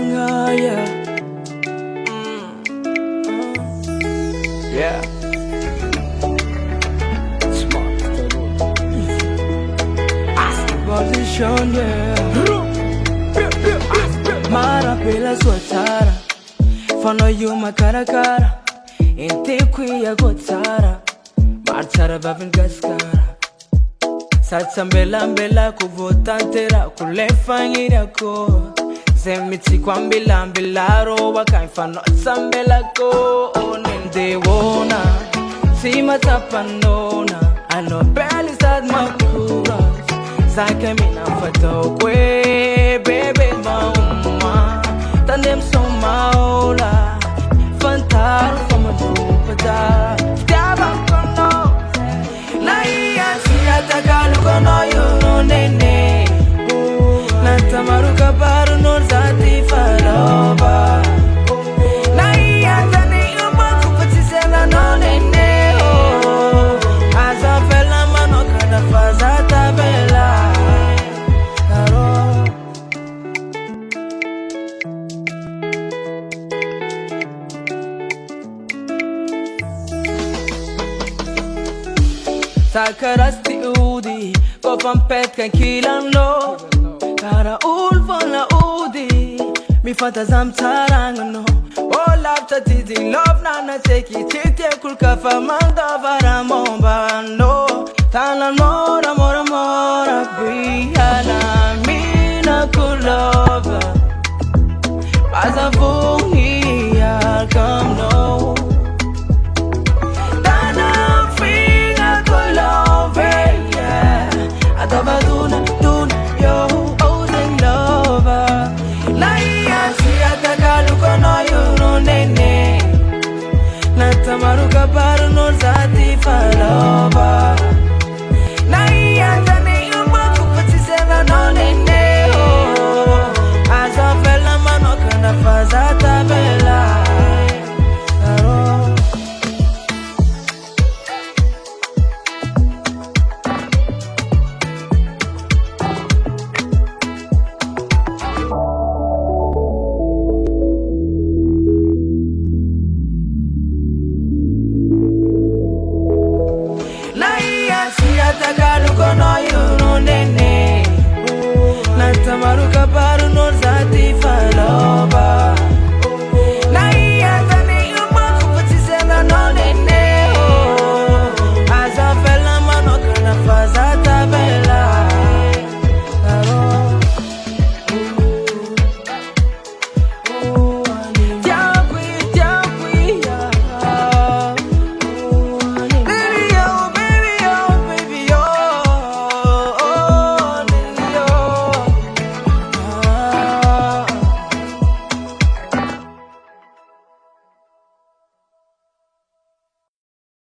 yeah. Yeah. Smart. Position, yeah. Mara pela swatara. Fano yuma karakara. Inte kuya gotara. Marchara babin gaskara. Satsa mbela kuvotantera kulefangira ko. Zemiti kwambila mbilaro wakaifano sambela ko. Ninde wona sima tapanona. I know barely start my kura. Zake mina fato kwe bebe mauma. Tandem so maula. Fantar from a dupada. Staba kono. Na iya siya tagalu kono yuno nene. Natamaruka baru nor zati faloba. Na iya tani umba kupatisela no nene. Aza fela mano kada fazata bela. Sakarasti udi, kofan pet kan kilano. Kara ulfon la udi, mi fantazam tarangano. All after teasing love nana take it, tite kulkafa manda vara momba no. Tana mora mora mora brihana mina kulova. As a